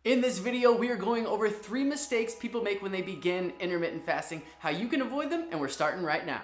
In this video, we are going over 3 mistakes people make when they begin intermittent fasting, how you can avoid them, and we're starting right now.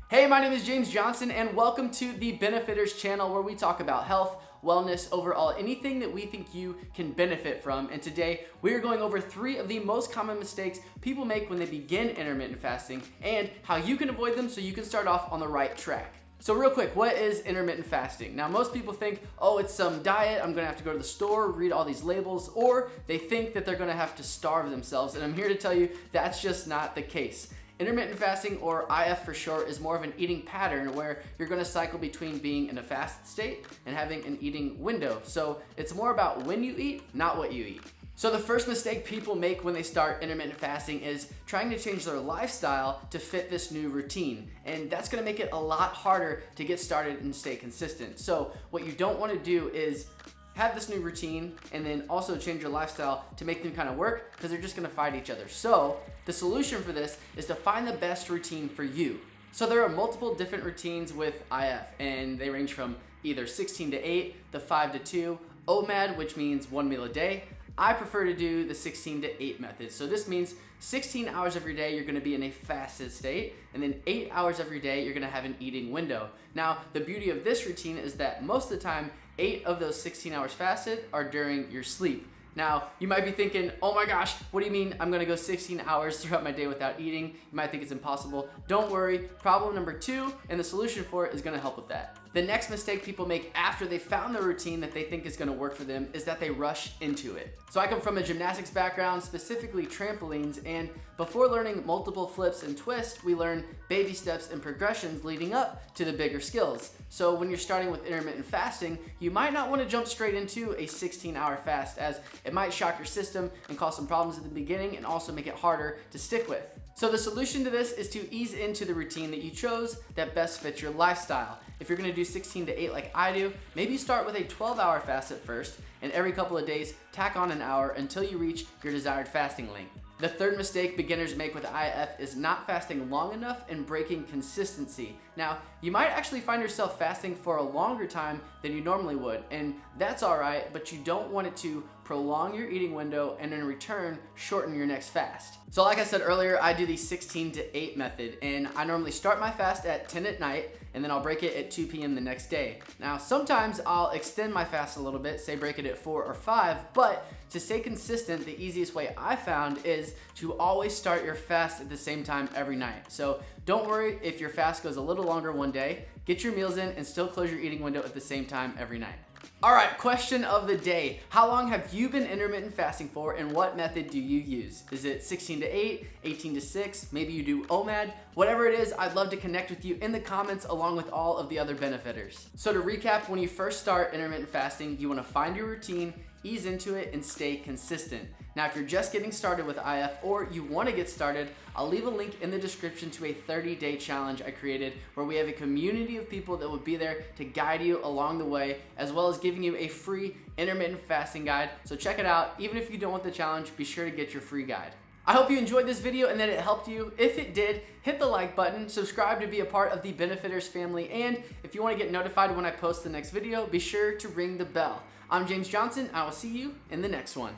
Hey, my name is James Johnson, and welcome to the Benefiters channel, where we talk about health, wellness, overall anything that we think you can benefit from. And today, we are going over 3 of the most common mistakes people make when they begin intermittent fasting, and how you can avoid them so you can start off on the right track. So real quick, what is intermittent fasting? Now, most people think, oh, it's some diet, I'm gonna have to go to the store, read all these labels, or they think that they're gonna have to starve themselves, and I'm here to tell you that's just not the case. Intermittent fasting, or IF for short, is more of an eating pattern where you're gonna cycle between being in a fast state and having an eating window. So it's more about when you eat, not what you eat. So the first mistake people make when they start intermittent fasting is trying to change their lifestyle to fit this new routine. And that's gonna make it a lot harder to get started and stay consistent. So what you don't wanna do is have this new routine and then also change your lifestyle to make them kind of work, because they're just gonna fight each other. So the solution for this is to find the best routine for you. So there are multiple different routines with IF, and they range from either 16 to 8, the 5 to 2, OMAD, which means 1 meal a day. I prefer to do the 16 to 8 method. So this means 16 hours of your day you're gonna be in a fasted state, and then 8 hours of your day you're gonna have an eating window. Now, the beauty of this routine is that most of the time, 8 of those 16 hours fasted are during your sleep. Now, you might be thinking, oh my gosh, what do you mean I'm gonna go 16 hours throughout my day without eating? You might think it's impossible. Don't worry, problem number 2, and the solution for it is gonna help with that. The next mistake people make after they found the routine that they think is gonna work for them is that they rush into it. So I come from a gymnastics background, specifically trampolines, and before learning multiple flips and twists, we learn baby steps and progressions leading up to the bigger skills. So when you're starting with intermittent fasting, you might not wanna jump straight into a 16-hour fast, as it might shock your system and cause some problems at the beginning and also make it harder to stick with. So the solution to this is to ease into the routine that you chose that best fits your lifestyle. If you're gonna do 16 to 8 like I do, maybe start with a 12-hour fast at first, and every couple of days, tack on an hour until you reach your desired fasting length. The third mistake beginners make with IF is not fasting long enough and breaking consistency. Now, you might actually find yourself fasting for a longer time than you normally would, and that's alright, but you don't want it to prolong your eating window and in return, shorten your next fast. So like I said earlier, I do the 16 to 8 method, and I normally start my fast at 10 at night, and then I'll break it at 2 p.m. the next day. Now, sometimes I'll extend my fast a little bit, say break it at 4 or 5, but to stay consistent, the easiest way I found is to always start your fast at the same time every night. So don't worry if your fast goes a little longer one day, get your meals in and still close your eating window at the same time every night. All right, question of the day. How long have you been intermittent fasting for, and what method do you use? Is it 16 to 8, 18 to 6? Maybe you do OMAD? Whatever it is, I'd love to connect with you in the comments along with all of the other benefiters. So to recap, when you first start intermittent fasting, you wanna find your routine, ease into it, and stay consistent. Now, if you're just getting started with IF or you wanna get started, I'll leave a link in the description to a 30-day challenge I created where we have a community of people that will be there to guide you along the way, as well as giving you a free intermittent fasting guide. So check it out. Even if you don't want the challenge, be sure to get your free guide. I hope you enjoyed this video and that it helped you. If it did, hit the like button, subscribe to be a part of the Benefiters family, and if you wanna get notified when I post the next video, be sure to ring the bell. I'm James Johnson. I will see you in the next one.